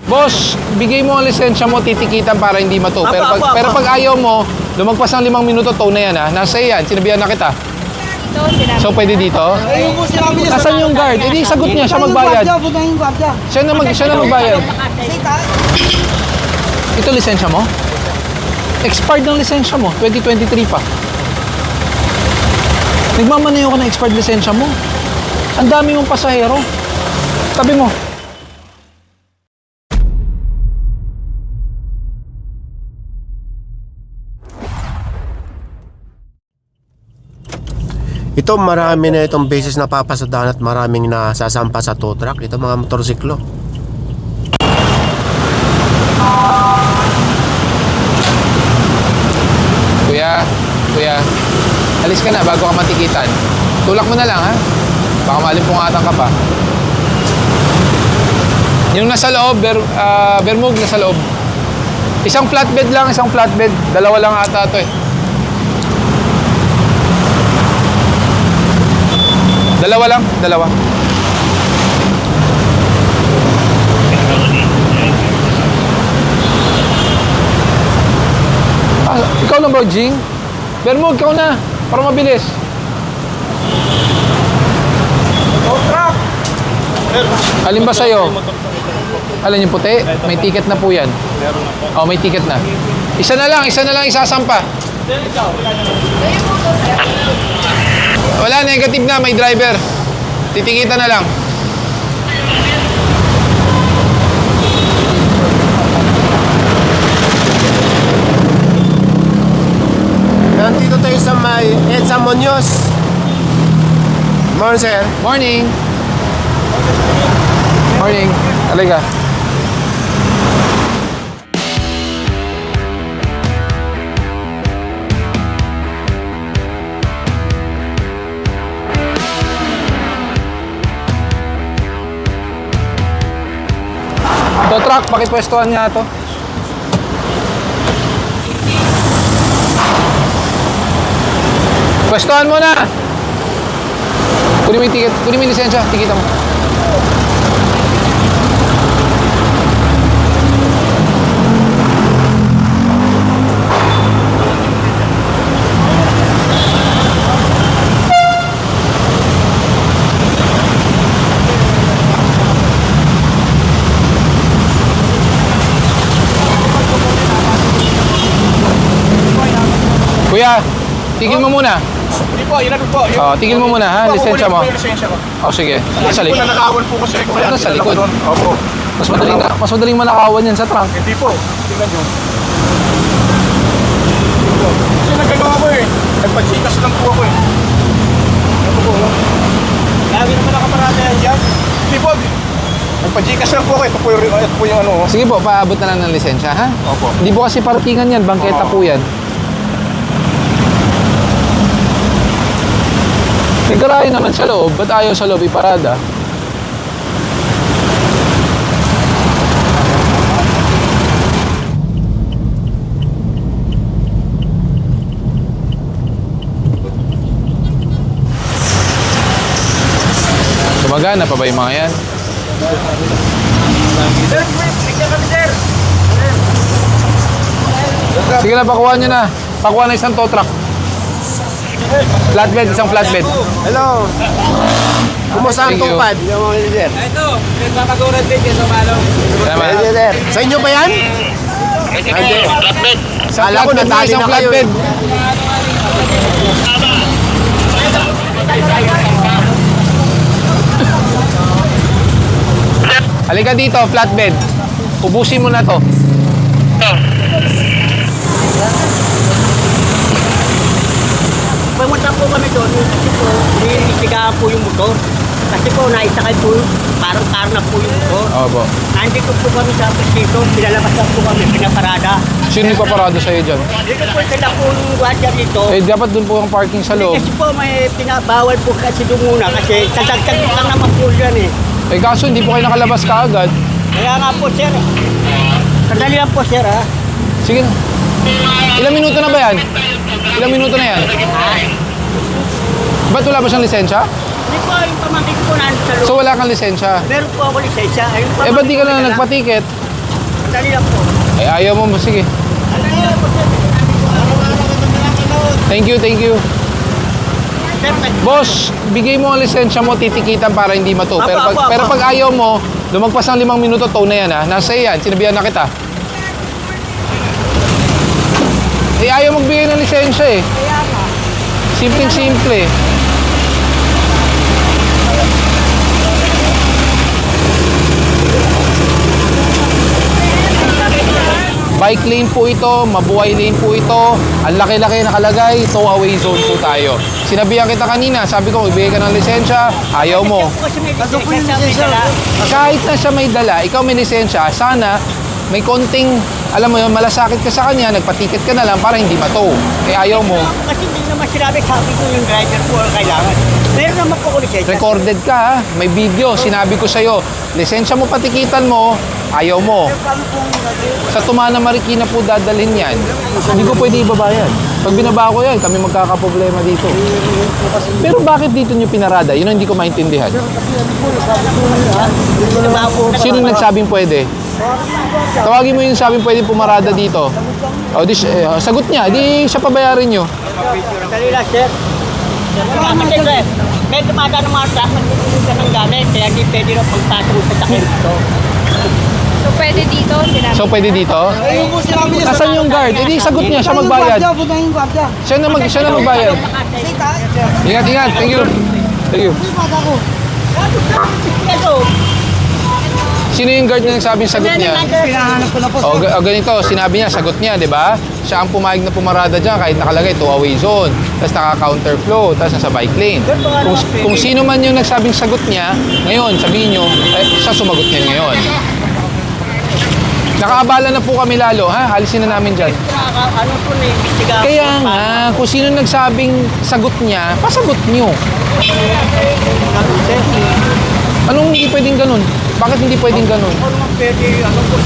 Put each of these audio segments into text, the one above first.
Boss, bigay mo ang lisensya mo, titikitan para hindi mato. Pero pag ayaw mo, lumagpas ng 5 minuto, tow na yan ha. Nasa yan, sinabihan na kita. Ito, sinabi. So pwede dito? Nasaan yung guard? Hindi, sagot niya, siya magbayad. Siya na magbayad. Ito lisensya mo? Expired ng lisensya mo, 2023 pa. Nagmamanayo ka ng expired lisensya mo. Ang dami mong pasahero. Tabi mo. Ito marami na itong beses napapasadahan at maraming nasasampa sa tow truck. Ito mga motorsiklo. Kuya, alis ka na bago ka matikitan. Tulak mo na lang ha. Baka malimpungatan ka pa. Yung nasa loob, Bermug nasa loob. Isang flatbed lang, isang flatbed. Dalawa lang ata ito eh. Dalawa lang, dalawa. Ikaw na ba, Jing? Bermug, ikaw na. Para mabilis. Alin ba sa'yo? Alin yung puti? May ticket na po yan. Oh, may ticket na. Isa na lang isasampa. Wala, negative na, may driver. Titikita na lang. Nandito tayo sa may Edsa Munoz. Morning, sir. Morning. Morning. Halika. Tow truck, pakipwestuhan niya ito. Pwestuhan mo na! Kunin mo yung ticket, kunin mo yung lisensya, tikita mo. Kuya, tigil mo muna. Hindi po, yun po. Oh, tigil mo muna ha, lisensya mo. Oh, sige. Sa likod. Nanakawan po kasi ko. Ano sa likod? Opo. Mas madaling manakawan yan sa trunk. Hindi po. Tingnan nyo. Kasi nagagawa ko eh. Nagpachikas lang po ako eh. Ito po. Lagi naman nakaparada yan dyan. Hindi po. Nagpachikas lang po ako. Ito po yung ano. Sige po, paabot na lang ng lisensya ha. Opo. Hindi po kasi parkingan yan, bangketa po yan. May garahe naman sa loob, ba't ayaw sa loob iparada? Gumagana pa ba yung mga yan? Sige na, pakuha nyo na. Pakuha na isang tow truck. Flatbed, isang flatbed. Hello. Kumusta ang Thank you. tupad? Ito, nagpapagurad din sa malong. Salamat. Sir. Sa inyo ba yan? Hindi. Kala ko natali Isang na kayo. flatbed. Halika dito, flatbed. Ubusin mo na to. Pumunta po kami doon kasi po nilitigaan po yung motor. Kasi po naisakay po, parang karna po yung motor. Opo. Nandito po kami sa presinto, pinalabas lang po kami, pinaparada. Sino nagpaparado sa'yo dyan? Dito po sila po yung gwardiya dito. Eh, dapat dun po ang parking sa loob. Kasi po may pinabawal po kasi doon muna kasi tadagtag lang naman po yan eh. Eh, kaso hindi po kayo nakalabas kaagad. Kaya nga po sir, sandali lang po sir ha. Sige na. Ilang minuto na ba yan? Ilang minuto na yan? Ba't wala ba siyang lisensya? Hindi po, yung pamangkin ko nandun sa loob. So wala kang lisensya? Meron po ako lisensya. Ayun, Eh, ba't di ka na nagpatiket? Dali lang po. Eh, ayaw mo. Sige. Dali lang po, sir. Thank you, thank you. Sir, Boss, bigay mo ang lisensya mo, titikitan para hindi mato. Apo, Pero pag, apo, apo. pero pag ayaw mo, lumagpas ng 5 minuto, tow na yan ha. Nasa yan, sinabihan na kita. Eh, ayaw magbigay ng lisensya eh. Simpleng-simple. Bike lane po ito, mabuhay lane po ito. Ang laki-laki nakalagay, tow away zone po tayo. Sinabihan kita kanina, sabi ko, ibigay ka ng lisensya, ayaw mo. Kasi may lisensya may dala. Kahit na siya may dala, ikaw may lisensya, sana may konting, alam mo yun, malasakit ka sa kanya, nagpatiket ka na lang para hindi matow. Eh ayaw mo. Kasi hindi naman sinabi, sabi ko yung driver po ang kailangan. Meron naman po ko lisensya. Recorded ka ha, may video, sinabi ko sa'yo, lisensya mo, patikitan mo, ayaw mo. Sa Tumana Marikina po dadalhin yan. Hindi ko pwede ibabayan. Pag binaba ko yan, kami magkakaproblema dito. Pero bakit dito nyo pinarada? Yun ang hindi ko maintindihan. Sino nagsabing pwede? Tawagin mo yung sabing pwede pumarada dito. O, sagot niya, di siya pabayarin nyo. Dali lang, sir. Kasi, sir, may tumada ng mga truck, nagpupunin ka ng gamit, kaya hindi pwede rin pagpasok sa sakit ito. So, pwede dito, sinabi. So, pwede dito? Nasaan yung guard? Hindi, sagot niya, siya magbayad. Siya na magbayad. Ingat, ingat. Thank you. Thank you. Ito, Sino yung guard na nagsabing sagot niya? pinahanap ko na po. O ganito, sinabi niya, sagot niya, di ba? Siya ang pumayag na pumarada dyan kahit nakalagay, tow away zone. Tapos naka-counterflow, tapos nasa bike lane. Kung sino man yung nagsabing sagot niya, ngayon, sabihin nyo, siya sumagot niya ngayon. Nakaabala na po kami lalo, ha? Alisin na namin dyan. Ano po na investigahan. Kaya nga, kung sino nagsabing sagot niya, pasagot niyo. Anong hindi pwedeng ganun? Bakit hindi pwedeng ganun? Ano naman pwede, ano po,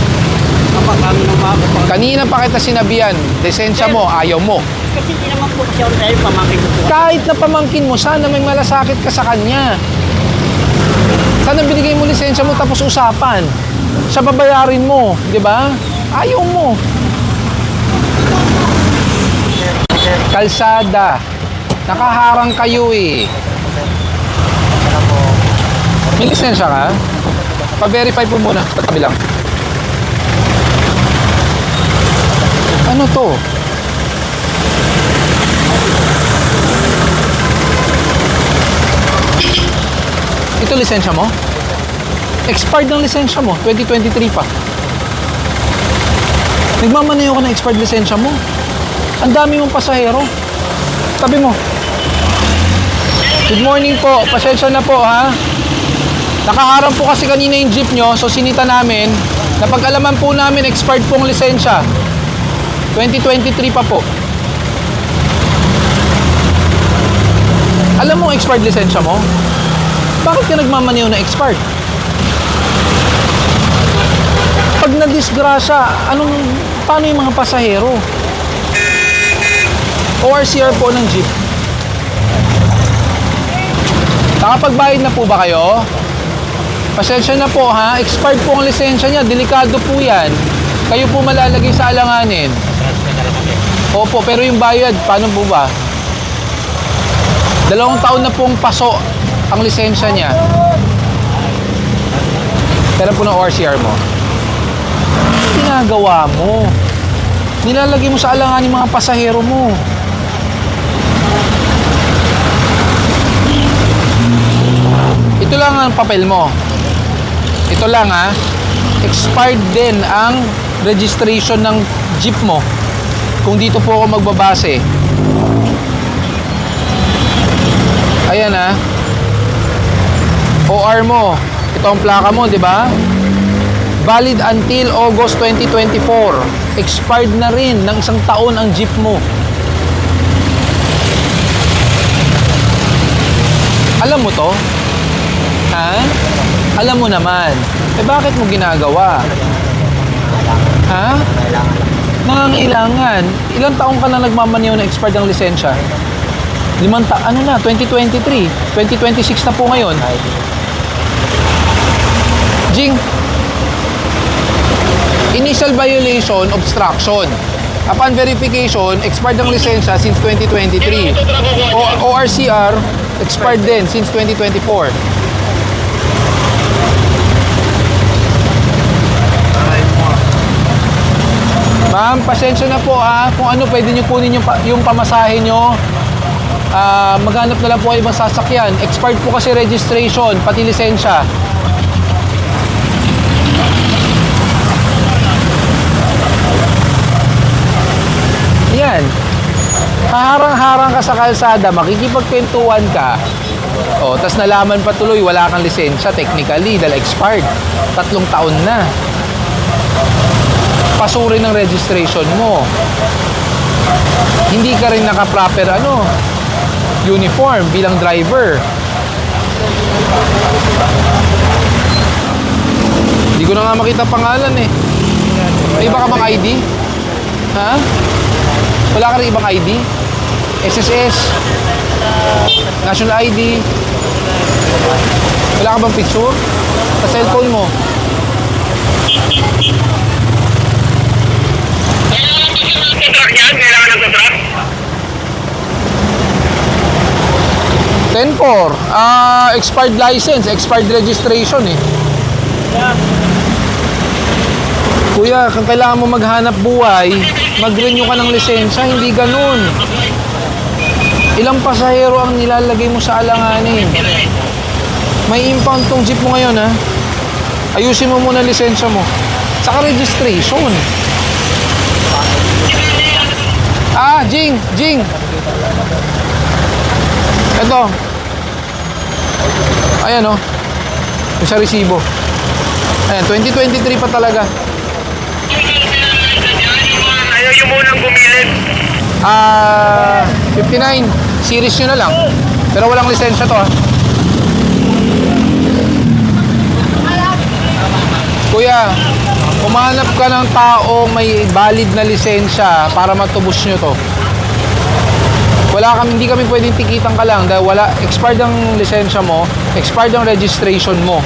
kapag kami ng mga kapag. Kanina pa kita sinabihan, lisensya mo, ayaw mo. Kasi hindi naman po siya dahil pamangkin ko po. Kahit na pamangkin mo, sana may malasakit ka sa kanya. Sana binigay mo lisensya mo tapos usapan. Siya babayarin mo, di ba? Ayaw mo. Kalsada. Nakaharang kayo eh. May lisensya ka? Pa-verify po muna. Pagkabi lang. Ano to? Ito lisensya mo? Expired ng lisensya mo. 2023 pa. Nagmamaneho ka ng expired lisensya mo. Ang dami mong pasahero. Tabi mo. Good morning po. Pasensya na po ha. Nakaharang po kasi kanina yung jeep nyo, so sinita namin. Napag-alaman po namin, expired pong lisensya. 2023 pa po. Alam mo expired lisensya mo? Bakit ka nagmamaneho na expired? Pag nadisgrasya, paano yung mga pasahero? ORCR po ng jeep. Nakapagbayad na po ba kayo? Pasensya na po ha, expired po ang lisensya niya, delikado po yan. Kayo po malalagay sa alanganin. Opo, pero yung bayad, paano po ba? 2 taon na pong paso ang lisensya niya. Kailan po ng ORCR mo? Ginagawa mo. Nilalagay mo sa alanganin mga pasahero mo. Ito lang ang papel mo. Ito lang ha. Expired din ang registration ng jeep mo. Kung dito po ako magbabase. Ayan ha. OR mo. Ito ang plaka mo, di ba? Valid until August 2024. Expired na rin ng 1 taon ang jeep mo. Alam mo to? Ha? Alam mo naman. Eh bakit mo ginagawa? Ha? Nangangailangan. Ilang taong ka na nagmamaneho na expired ang lisensya? 5 ano na? 2023. 2026 na po ngayon. Jing, Initial violation, obstruction. Upon verification, expired ang lisensya since 2023. ORCR, expired din since 2024. Ma'am, pasensya na po ha. Kung ano, pwede nyo kunin yung pamasahe nyo. Maghanap na lang po kayo ibang sasakyan. Expired po kasi registration, pati lisensya. Yan. Haharang-harang ka sa kalsada, makikipagkwentuhan ka. O, tas nalaman pa tuloy, wala kang lisensya technically dahil expired. 3 taon na. Pasurin ng registration mo. Hindi ka rin naka-proper uniform bilang driver. Hindi ko na nga makita pangalan eh. May iba ka bang ID? Ha? Wala ka rin ibang ID? SSS? National ID? Wala ka bang picture? Sa cellphone mo? Kailangan ng contract? 10-4. Expired license, expired registration eh. Kuya, kung kailangan mo maghanap buhay, mag-renew ka ng lisensya, hindi ganun. Ilang pasahero ang nilalagay mo sa alanganin. May impound tong jeep mo ngayon ha. Ayusin mo muna lisensya mo. Saka registration. Jing. Ito. Ayan oh. Yung sa resibo. Ayan, 2023 pa talaga. Ayaw yung munang bumilin. 59. Series nyo na lang. Pero walang lisensya to ha. Kuya, umanap ka ng taong may valid na lisensya para matubos nyo to. Hindi kami pwedeng tikitan ka lang dahil expired ang lisensya mo, expired ang registration mo.